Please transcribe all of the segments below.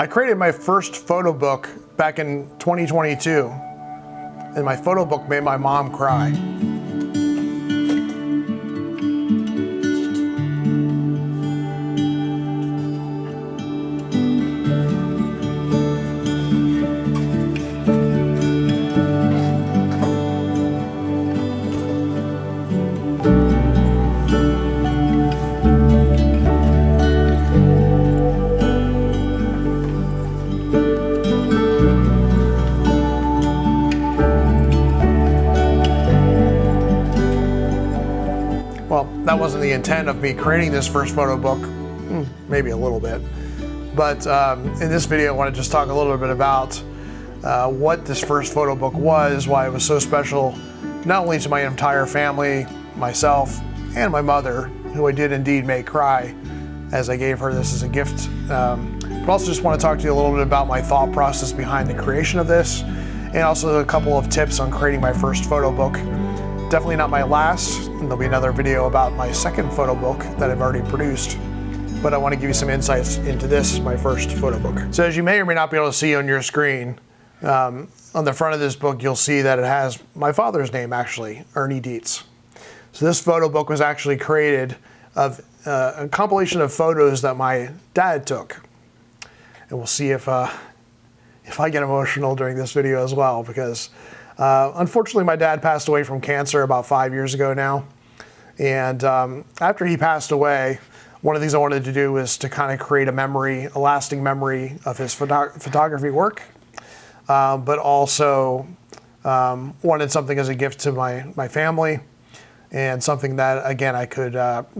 I created my first photo book back in 2022, and my photo book made my mom cry. Well, that wasn't the intent of me creating this first photo book, maybe a little bit. But in this video, I want to just talk a little bit about what this first photo book was, why it was so special, not only to my entire family, myself, and my mother, who I did indeed make cry as I gave her this as a gift. But also just want to talk to you a little bit about my thought process behind the creation of this, and also a couple of tips on creating my first photo book. Definitely not my last, and there'll be another video about my second photo book that I've already produced. But I want to give you some insights into this, my first photo book. So as you may or may not be able to see on your screen, on the front of this book, you'll see that it has my father's name, actually, Ernie Dietz. So this photo book was actually created of a compilation of photos that my dad took. And we'll see if I get emotional during this video as well, because unfortunately my dad passed away from cancer about 5 years ago now. And after he passed away, one of the things I wanted to do was to kind of create a memory, a lasting memory of his photography work, but also wanted something as a gift to my family, and something that, again, I could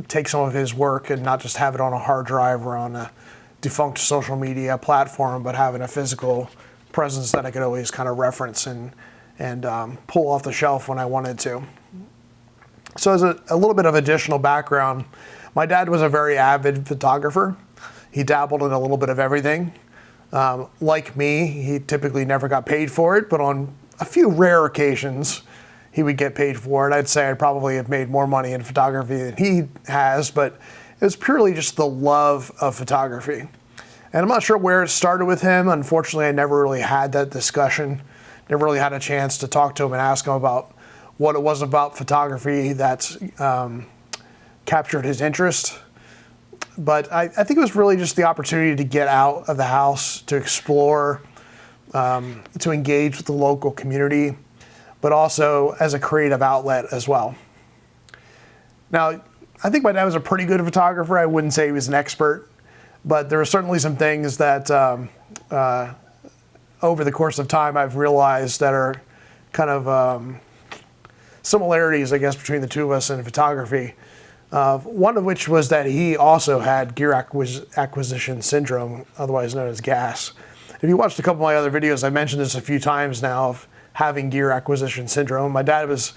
take some of his work and not just have it on a hard drive or on a defunct social media platform, but having a physical presence that I could always kind of reference and pull off the shelf when I wanted to. So as a little bit of additional background, my dad was a very avid photographer. He dabbled in a little bit of everything. Like me, he typically never got paid for it, but on a few rare occasions, he would get paid for it. I'd say I probably have made more money in photography than he has, but it was purely just the love of photography. And I'm not sure where it started with him. Unfortunately, I never really had that discussion. Never really had a chance to talk to him and ask him about what it was about photography that captured his interest. But I think it was really just the opportunity to get out of the house, to explore, to engage with the local community, but also as a creative outlet as well. Now, I think my dad was a pretty good photographer. I wouldn't say he was an expert, but there are certainly some things that over the course of time I've realized that are kind of similarities, I guess, between the two of us in photography. One of which was that he also had gear acquisition syndrome, otherwise known as GAS. If you watched a couple of my other videos, I mentioned this a few times now of having gear acquisition syndrome. My dad was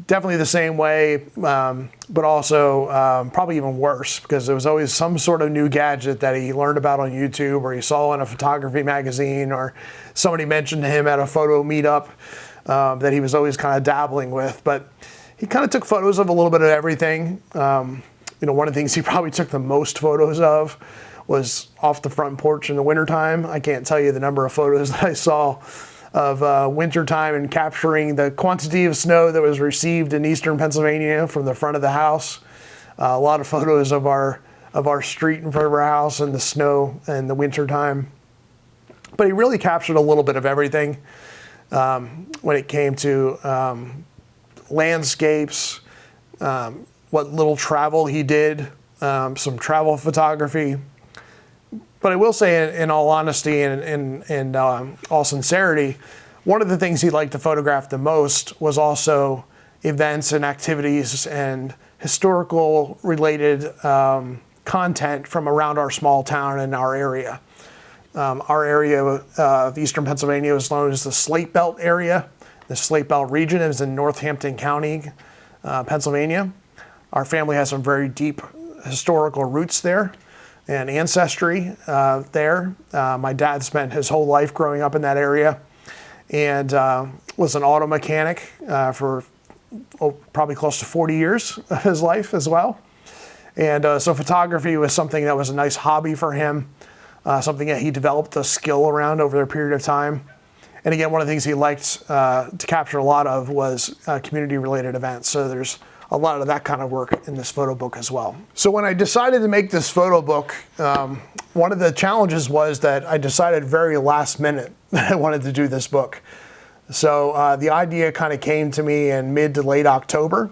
definitely the same way, but also probably even worse, because there was always some sort of new gadget that he learned about on YouTube, or he saw in a photography magazine, or somebody mentioned to him at a photo meetup that he was always kind of dabbling with. But he kind of took photos of a little bit of everything. One of the things he probably took the most photos of was off the front porch in the wintertime. I can't tell you the number of photos that I saw of wintertime and capturing the quantity of snow that was received in eastern Pennsylvania from the front of the house. A lot of photos of our street in front of our house and the snow in the wintertime. But he really captured a little bit of everything when it came to landscapes, what little travel he did, some travel photography. But I will say, in all honesty and all sincerity, one of the things he liked to photograph the most was also events and activities and historical related content from around our small town and our area. Our area of eastern Pennsylvania is known as the Slate Belt area. The Slate Belt region is in Northampton County, Pennsylvania. Our family has some very deep historical roots there and ancestry there. My dad spent his whole life growing up in that area, and was an auto mechanic for probably close to 40 years of his life as well. And so photography was something that was a nice hobby for him. something that he developed a skill around over a period of time. And again, one of the things he liked to capture a lot of was community-related events. So there's a lot of that kind of work in this photo book as well. So when I decided to make this photo book, one of the challenges was that I decided very last minute that I wanted to do this book. So the idea kind of came to me in mid to late October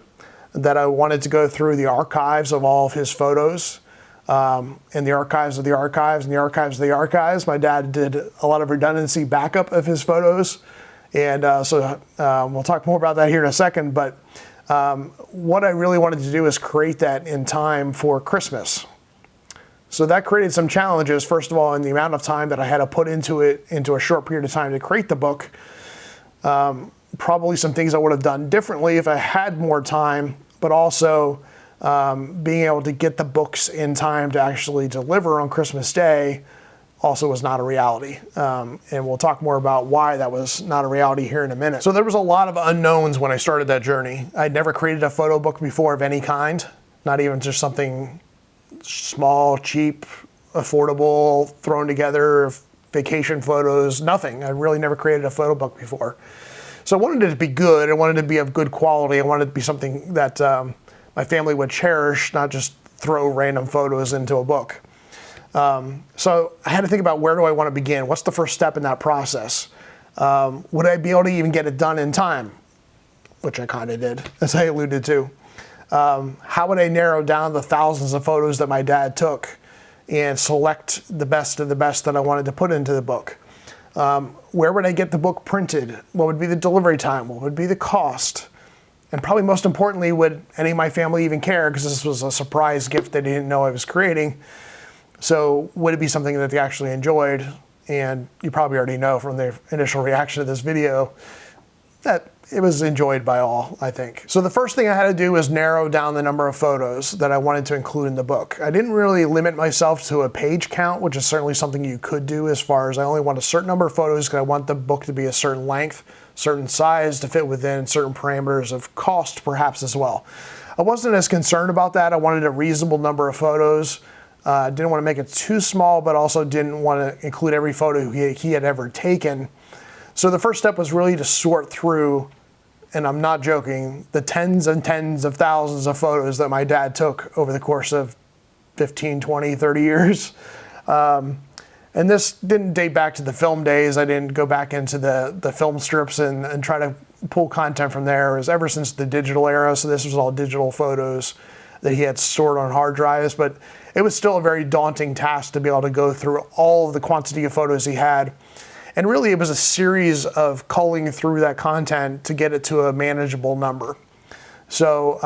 that I wanted to go through the archives of all of his photos, and the archives of the archives and the archives of the archives. My dad did a lot of redundancy backup of his photos, and so we'll talk more about that here in a second, but what I really wanted to do is create that in time for Christmas. So that created some challenges, first of all, in the amount of time that I had to put into it, into a short period of time to create the book. Probably some things I would have done differently if I had more time, but also being able to get the books in time to actually deliver on Christmas Day also was not a reality. And we'll talk more about why that was not a reality here in a minute. So there was a lot of unknowns when I started that journey. I'd never created a photo book before of any kind, not even just something small, cheap, affordable, thrown together, vacation photos, nothing. I really never created a photo book before. So I wanted it to be good. I wanted it to be of good quality. I wanted it to be something that my family would cherish, not just throw random photos into a book. So I had to think about, where do I want to begin? What's the first step in that process? Would I be able to even get it done in time? Which I kind of did, as I alluded to. How would I narrow down the thousands of photos that my dad took and select the best of the best that I wanted to put into the book? Where would I get the book printed? What would be the delivery time? What would be the cost? And probably most importantly, would any of my family even care? Because this was a surprise gift they didn't know I was creating. So would it be something that they actually enjoyed? And you probably already know from the initial reaction to this video that it was enjoyed by all, I think. So the first thing I had to do was narrow down the number of photos that I wanted to include in the book. I didn't really limit myself to a page count, which is certainly something you could do, as far as I only want a certain number of photos because I want the book to be a certain length, certain size, to fit within certain parameters of cost perhaps as well. I wasn't as concerned about that. I wanted a reasonable number of photos. Didn't want to make it too small, but also didn't want to include every photo he had ever taken. So the first step was really to sort through, and I'm not joking, the tens and tens of thousands of photos that my dad took over the course of 15, 20, 30 years. And this didn't date back to the film days. I didn't go back into the film strips and try to pull content from there. It was ever since the digital era, so this was all digital photos that he had stored on hard drives, but it was still a very daunting task to be able to go through all of the quantity of photos he had. And really, it was a series of culling through that content to get it to a manageable number. So,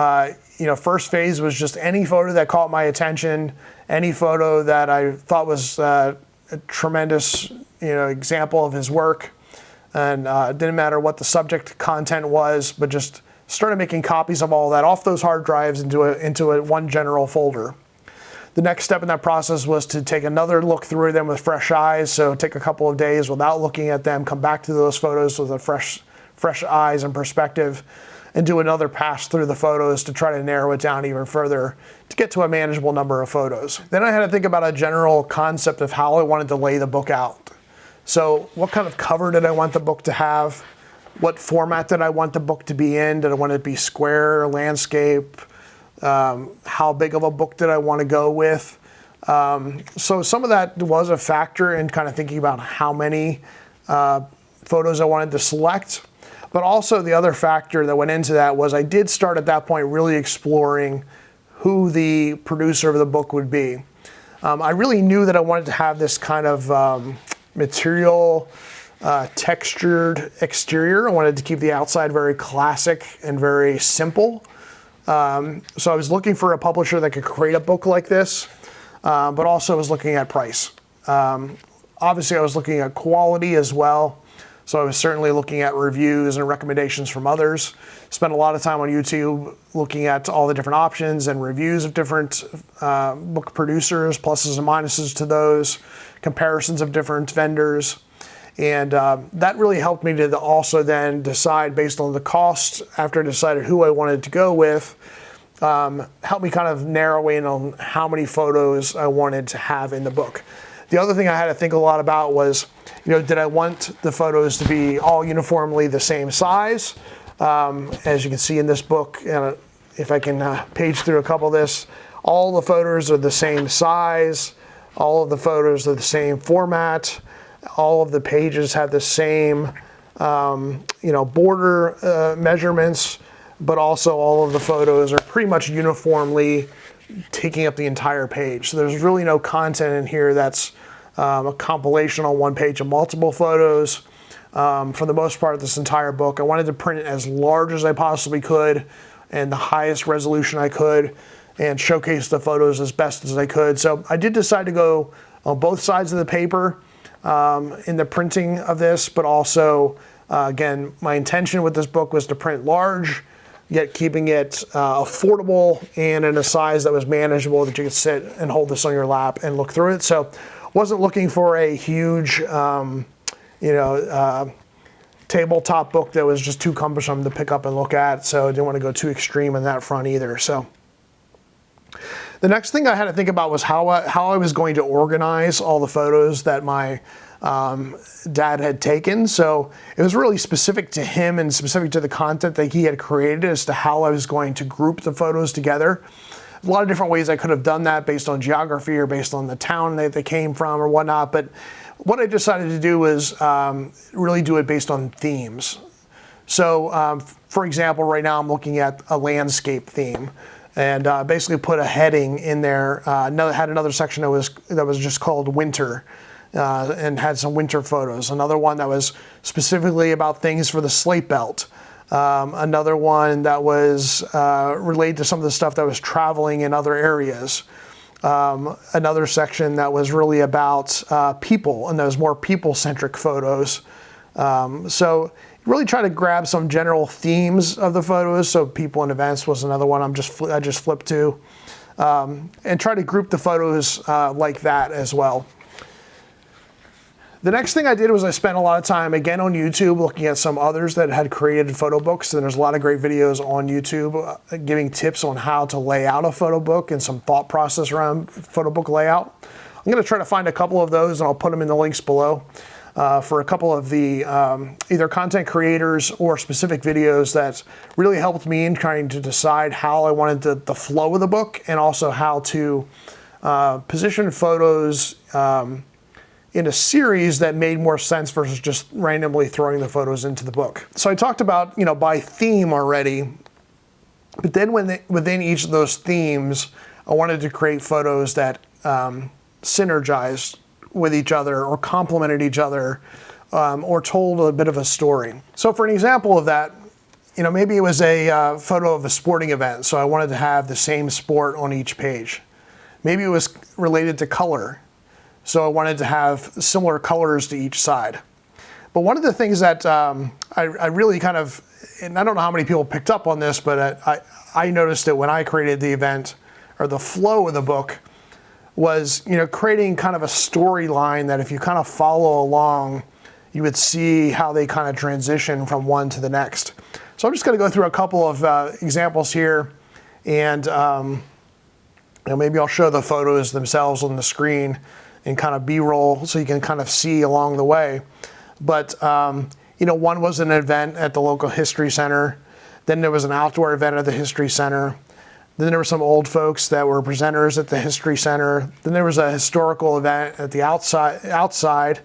first phase was just any photo that caught my attention, any photo that I thought was a tremendous, example of his work. And it didn't matter what the subject content was, but just started making copies of all that off those hard drives into one general folder. The next step in that process was to take another look through them with fresh eyes. So take a couple of days without looking at them, come back to those photos with a fresh eyes and perspective, and do another pass through the photos to try to narrow it down even further to get to a manageable number of photos. Then I had to think about a general concept of how I wanted to lay the book out. So what kind of cover did I want the book to have? What format did I want the book to be in? Did I want it to be square, landscape? How big of a book did I want to go with? So some of that was a factor in kind of thinking about how many photos I wanted to select. But also the other factor that went into that was I did start at that point really exploring who the producer of the book would be. I really knew that I wanted to have this kind of material, textured exterior. I wanted to keep the outside very classic and very simple. So I was looking for a publisher that could create a book like this, but also was looking at price. Obviously, I was looking at quality as well. So I was certainly looking at reviews and recommendations from others. Spent a lot of time on YouTube looking at all the different options and reviews of different book producers, pluses and minuses to those, comparisons of different vendors. And that really helped me to also then decide based on the cost after I decided who I wanted to go with, helped me kind of narrow in on how many photos I wanted to have in the book. The other thing I had to think a lot about was, did I want the photos to be all uniformly the same size? As you can see in this book, if I can page through a couple of this, all the photos are the same size, all of the photos are the same format, all of the pages have the same border measurements, but also all of the photos are pretty much uniformly taking up the entire page. So there's really no content in here that's a compilation on one page of multiple photos. For the most part, this entire book, I wanted to print it as large as I possibly could and the highest resolution I could and showcase the photos as best as I could. So I did decide to go on both sides of the paper in the printing of this, but also, again, my intention with this book was to print large, yet keeping it affordable and in a size that was manageable, that you could sit and hold this on your lap and look through it. So wasn't looking for a huge, tabletop book that was just too cumbersome to pick up and look at. So I didn't want to go too extreme on that front either. So the next thing I had to think about was how I was going to organize all the photos that my dad had taken. So it was really specific to him and specific to the content that he had created as to how I was going to group the photos together. A lot of different ways I could have done that based on geography or based on the town that they came from or whatnot. But what I decided to do was really do it based on themes. So for example, right now I'm looking at a landscape theme. And basically put a heading in there. Had another section that was just called winter, and had some winter photos. Another one that was specifically about things for the Slate Belt. Another one that was related to some of the stuff that was traveling in other areas. Another section that was really about people, and those more people-centric photos. So really try to grab some general themes of the photos. So people and events was another one I just flipped to, and try to group the photos like that as well. The next thing I did was I spent a lot of time again on YouTube looking at some others that had created photo books. And there's a lot of great videos on YouTube giving tips on how to lay out a photo book and some thought process around photo book layout. I'm going to try to find a couple of those and I'll put them in the links below. For a couple of the either content creators or specific videos that really helped me in trying to decide how I wanted the flow of the book, and also how to position photos in a series that made more sense versus just randomly throwing the photos into the book. So I talked about, by theme already, but then within each of those themes, I wanted to create photos that synergized with each other or complemented each other, or told a bit of a story. So for an example of that, maybe it was a photo of a sporting event. So I wanted to have the same sport on each page. Maybe it was related to color. So I wanted to have similar colors to each side. But one of the things that I really kind of, and I don't know how many people picked up on this, but I noticed it when I created the event, or the flow of the book, was creating kind of a storyline that if you kind of follow along, you would see how they kind of transition from one to the next. So I'm just going to go through a couple of examples here, and maybe I'll show the photos themselves on the screen and kind of B-roll so you can kind of see along the way. But one was an event at the local history center. Then there was an outdoor event at the history center. Then there were some old folks that were presenters at the history center. Then there was a historical event at the outside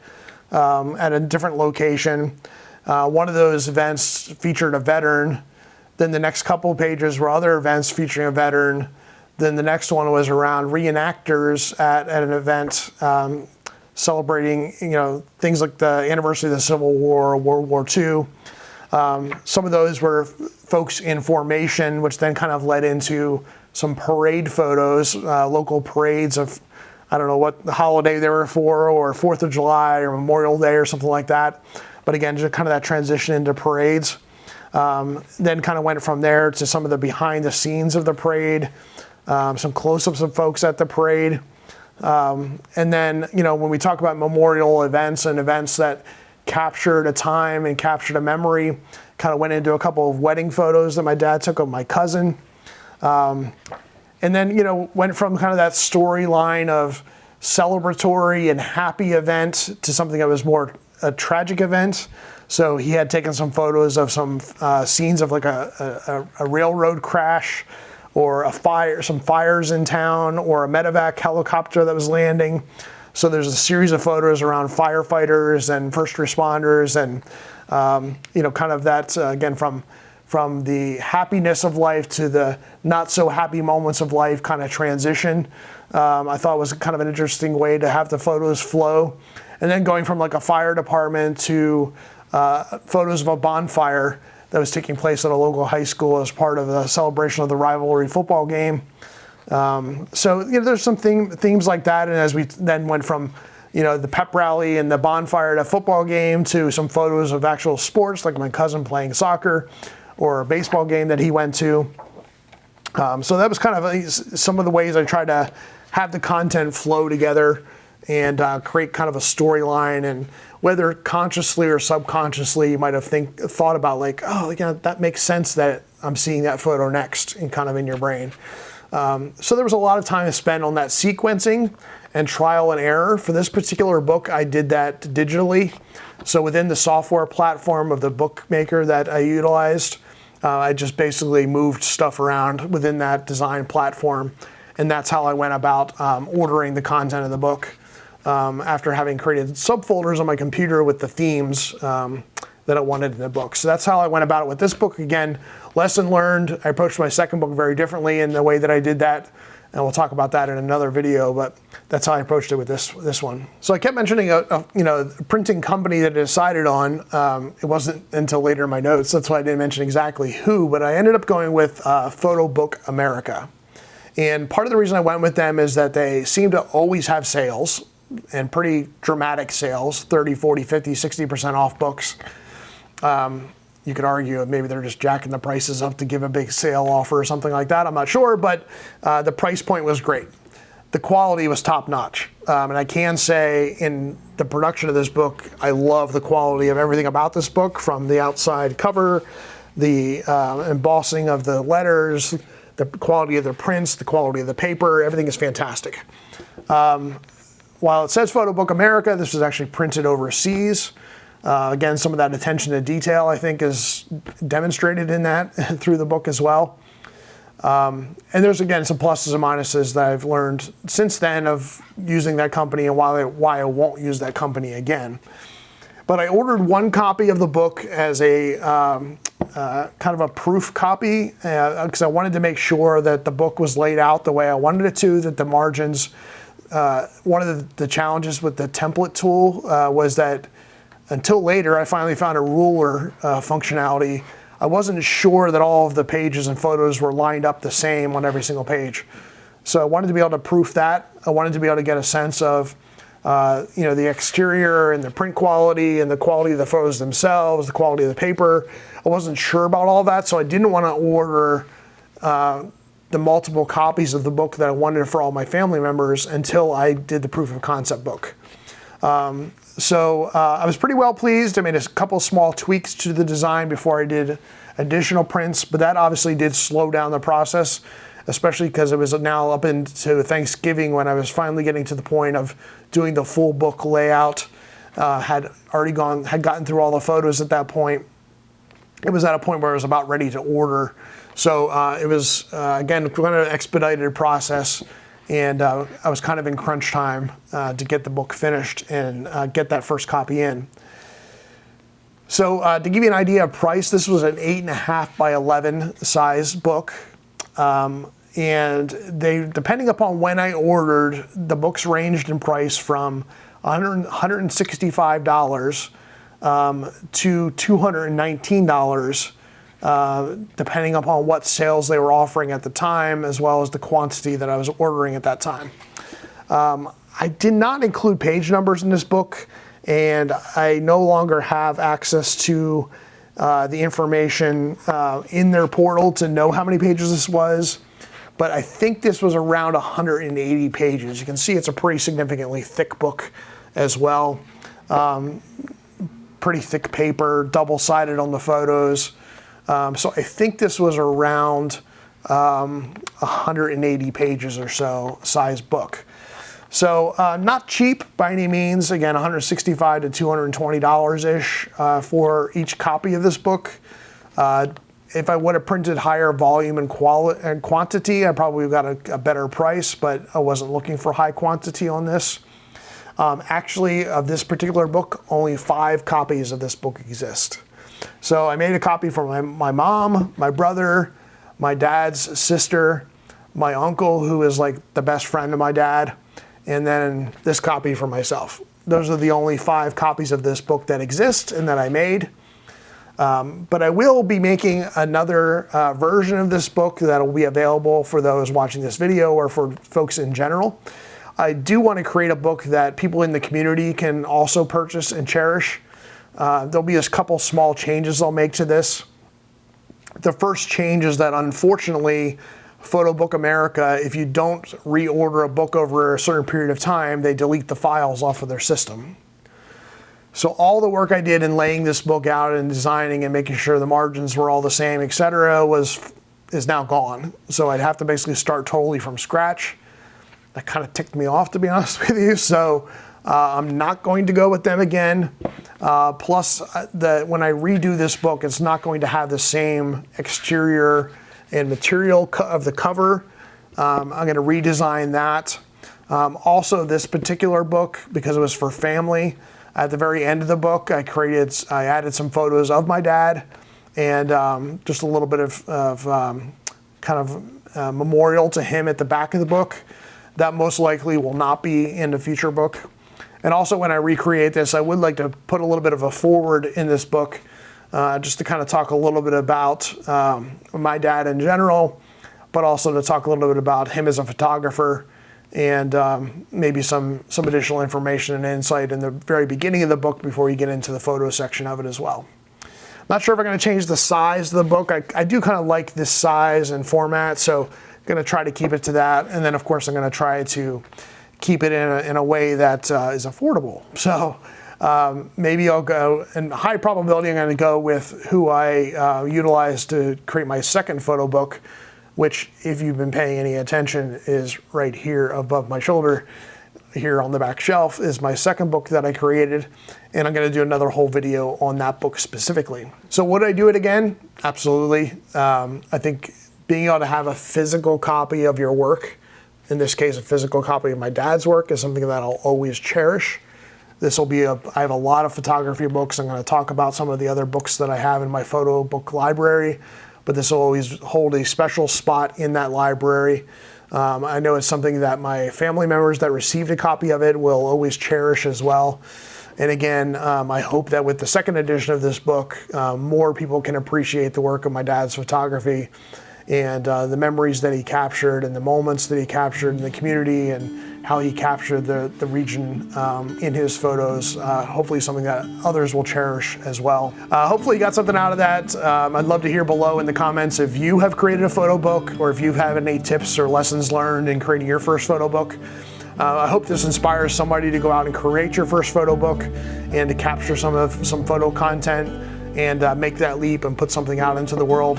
at a different location. One of those events featured a veteran. Then the next couple of pages were other events featuring a veteran. Then the next one was around reenactors at an event celebrating things like the anniversary of the Civil War, World War II. Some of those were folks in formation, which then kind of led into some parade photos, local parades of, I don't know what the holiday they were for, or 4th of July or Memorial Day or something like that. But again, just kind of that transition into parades. Then kind of went from there to some of the behind the scenes of the parade, some close-ups of folks at the parade. And then, when we talk about memorial events and events that captured a time and captured a memory, kind of went into a couple of wedding photos that my dad took of my cousin. And then, went from kind of that storyline of celebratory and happy event to something that was more a tragic event. So he had taken some photos of some scenes of like a railroad crash, or a fire, some fires in town, or a medevac helicopter that was landing. So there's a series of photos around firefighters and first responders, and kind of that again from the happiness of life to the not so happy moments of life kind of transition. I thought was kind of an interesting way to have the photos flow, and then going from like a fire department to photos of a bonfire that was taking place at a local high school as part of the celebration of the rivalry football game. So there's some themes like that, and as we then went from the pep rally and the bonfire at a football game to some photos of actual sports, like my cousin playing soccer or a baseball game that he went to. So that was kind of some of the ways I tried to have the content flow together and create kind of a storyline, and whether consciously or subconsciously you might have thought about like, oh, that makes sense that I'm seeing that photo next, and kind of in your brain. So there was a lot of time spent on that sequencing and trial and error. For this particular book, I did that digitally. So within the software platform of the bookmaker that I utilized, I just basically moved stuff around within that design platform. And that's how I went about ordering the content of the book, after having created subfolders on my computer with the themes that I wanted in the book. So that's how I went about it with this book. Again, lesson learned. I approached my second book very differently in the way that I did that, and we'll talk about that in another video, but that's how I approached it with this one. So I kept mentioning a printing company that I decided on. It wasn't until later in my notes, that's why I didn't mention exactly who, but I ended up going with Photo Book America. And part of the reason I went with them is that they seem to always have sales, and pretty dramatic sales, 30, 40, 50, 60% off books. You could argue maybe they're just jacking the prices up to give a big sale offer or something like that. I'm not sure, but the price point was great. The quality was top notch. And I can say in the production of this book, I love the quality of everything about this book, from the outside cover, the embossing of the letters, the quality of the prints, the quality of the paper, everything is fantastic. While it says Photo Book America, this was actually printed overseas. Again, some of that attention to detail, I think, is demonstrated in that through the book as well. And there's, again, some pluses and minuses that I've learned since then of using that company, and why I won't use that company again. But I ordered one copy of the book as a kind of a proof copy, because I wanted to make sure that the book was laid out the way I wanted it to, that the margins. One of the challenges with the template tool was that until later, I finally found a ruler functionality. I wasn't sure that all of the pages and photos were lined up the same on every single page. So I wanted to be able to proof that. I wanted to be able to get a sense of the exterior and the print quality and the quality of the photos themselves, the quality of the paper. I wasn't sure about all that, so I didn't want to order the multiple copies of the book that I wanted for all my family members until I did the proof of concept book. So I was pretty well pleased. I made a couple small tweaks to the design before I did additional prints, but that obviously did slow down the process, especially because it was now up into Thanksgiving when I was finally getting to the point of doing the full book layout. Had gotten through all the photos at that point. It was at a point where I was about ready to order. So it was, again, kind of an expedited process. And I was kind of in crunch time to get the book finished and get that first copy in. So to give you an idea of price, this was an 8.5 by 11 size book. And depending upon when I ordered, the books ranged in price from $165 to $219. Depending upon what sales they were offering at the time, as well as the quantity that I was ordering at that time. I did not include page numbers in this book, and I no longer have access to the information in their portal to know how many pages this was, but I think this was around 180 pages. You can see it's a pretty significantly thick book as well. Pretty thick paper, double-sided on the photos. So I think this was around 180 pages or so size book. So not cheap by any means. Again, $165 to $220-ish for each copy of this book. If I would have printed higher volume and quantity, I probably got a better price, but I wasn't looking for high quantity on this. Actually, of this particular book, only 5 copies of this book exist. So I made a copy for my mom, my brother, my dad's sister, my uncle, who is like the best friend of my dad, and then this copy for myself. Those are the only 5 copies of this book that exist and that I made. But I will be making another version of this book that will be available for those watching this video or for folks in general. I do want to create a book that people in the community can also purchase and cherish. There'll be a couple small changes I'll make to this. The first change is that unfortunately, Photo Book America, if you don't reorder a book over a certain period of time, they delete the files off of their system. So all the work I did in laying this book out and designing and making sure the margins were all the same, etc., is now gone. So I'd have to basically start totally from scratch. That kind of ticked me off, to be honest with you. So I'm not going to go with them again. Plus, when I redo this book, it's not going to have the same exterior and material of the cover. I'm going to redesign that. Also, this particular book, because it was for family, at the very end of the book, I added some photos of my dad and just a little bit of memorial to him at the back of the book. That most likely will not be in the future book. And also when I recreate this, I would like to put a little bit of a forward in this book just to kind of talk a little bit about my dad in general, but also to talk a little bit about him as a photographer and maybe some additional information and insight in the very beginning of the book before you get into the photo section of it as well. Not sure if I'm going to change the size of the book. I do kind of like this size and format, so I'm going to try to keep it to that. And then, of course, I'm going to try to keep it in a way that is affordable. So maybe I'll go, and high probability I'm going to go with who I utilized to create my second photo book, which, if you've been paying any attention, is right here above my shoulder. Here on the back shelf is my second book that I created, and I'm going to do another whole video on that book specifically. So would I do it again? Absolutely. I think being able to have a physical copy of your work, in this case a physical copy of my dad's work, is something that I'll always cherish. This will be I have a lot of photography books. I'm going to talk about some of the other books that I have in my photo book library, but this will always hold a special spot in that library. I know it's something that my family members that received a copy of it will always cherish as well. And again, I hope that with the second edition of this book, more people can appreciate the work of my dad's photography and the memories that he captured and the moments that he captured in the community and how he captured the region in his photos. Hopefully something that others will cherish as well. Hopefully you got something out of that. I'd love to hear below in the comments if you have created a photo book or if you have any tips or lessons learned in creating your first photo book. I hope this inspires somebody to go out and create your first photo book and to capture some photo content and make that leap and put something out into the world.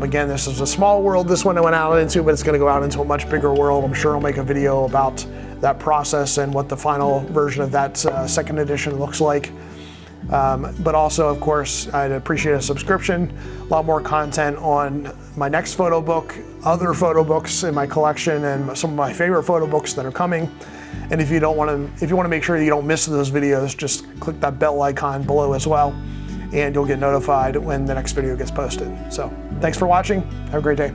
Again, this is a small world this one I went out into, but it's going to go out into a much bigger world. I'm sure I'll make a video about that process and what the final version of that second edition looks like. But also, of course, I'd appreciate a subscription. A lot more content on my next photo book, other photo books in my collection, and some of my favorite photo books that are coming. And if you want to make sure that you don't miss those videos, just click that bell icon below as well, and you'll get notified when the next video gets posted. So thanks for watching. Have a great day.